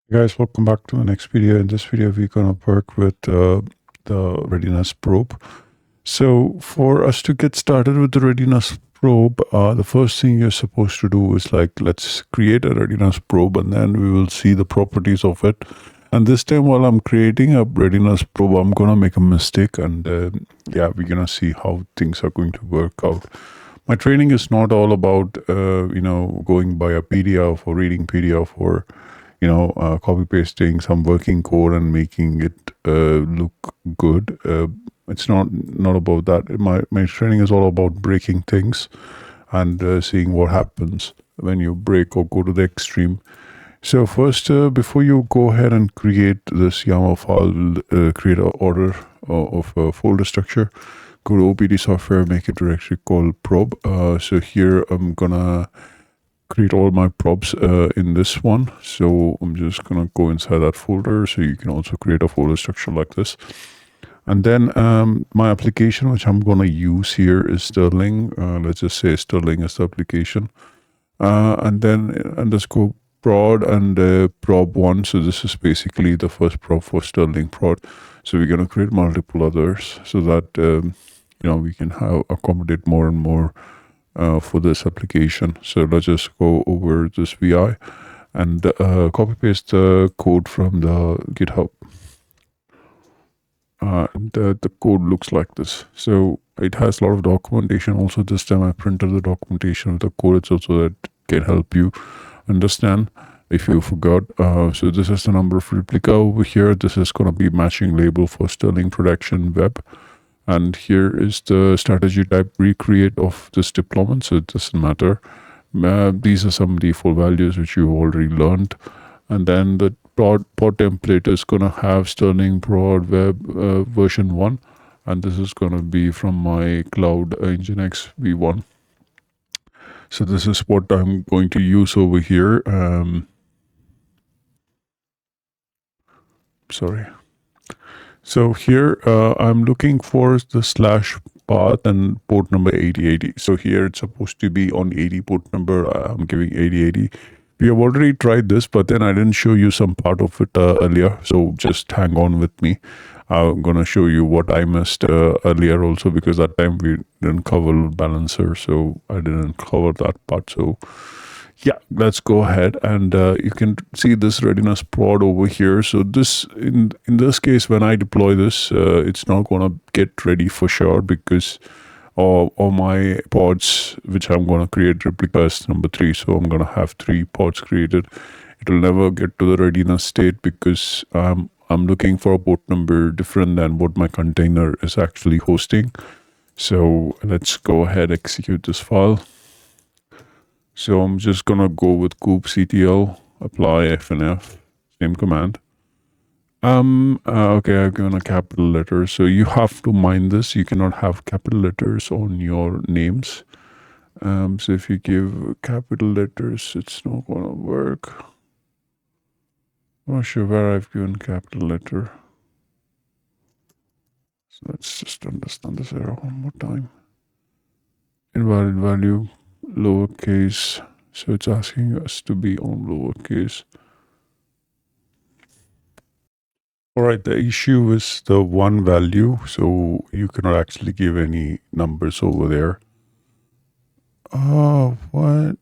Hey guys, welcome back to the next video. In this video, we're going to work with the readiness probe. So for us to get started with the readiness probe, the first thing you're supposed to do is let's create a readiness probe, and then we will see the properties of it. And this time while I'm creating a readiness probe, I'm going to make a mistake, and yeah, we're going to see how things are going to work out. My training is not all about, going by a PDF or reading PDF or copy pasting some working code and making it look good. It's not about that. My training is all about breaking things and seeing what happens when you break or go to the extreme. So first, before you go ahead and create this YAML file, create an order of a folder structure. Go to OPD software, make a directory called probe. So here I'm gonna create all my probes in this one. So I'm just gonna go inside that folder. So you can also create a folder structure like this. And then my application, which I'm gonna use here, is Sterling. Let's just say Sterling is the application. And then underscore prod and prob1. So this is basically the first prob for Sterling prod. So we're gonna create multiple others so that we can accommodate more and more for this application. So let's just go over this VI and copy paste the code from the GitHub. The code looks like this. So it has a lot of documentation. Also this time I printed the documentation of the code itself so that it can help you understand if you forgot. So this is the number of replica over here. This is going to be matching label for Sterling Production Web. And here is the strategy type recreate of this deployment. So it doesn't matter. These are some default values which you've already learned. And then the pod template is going to have Sterling Prod Web version 1. And this is going to be from my Cloud Nginx v1. So this is what I'm going to use over here. Sorry. So here I'm looking for the slash path and port number 8080. So here it's supposed to be on 80 port number. I'm giving 8080. We have already tried this, but then I didn't show you some part of it earlier. So just hang on with me. I'm going to show you what I missed earlier also, because that time we didn't cover balancer. So I didn't cover that part. So yeah, let's go ahead and you can see this readiness prod over here. So this in this case, when I deploy this, it's not going to get ready for sure, because all my pods which I'm going to create replicas number 3. So I'm going to have 3 pods created. It will never get to the readiness state because I'm looking for a port number different than what my container is actually hosting. So let's go ahead, execute this file. So I'm just going to go with kubectl, apply fnf, same command. Okay, I've given a capital letter. So you have to mind this. You cannot have capital letters on your names. So if you give capital letters, it's not going to work. I'm not sure where I've given capital letter. So let's just understand this error one more time. Invalid value, lowercase. So it's asking us to be on lowercase. All right, the issue is the one value. So you cannot actually give any numbers over there. Oh, what?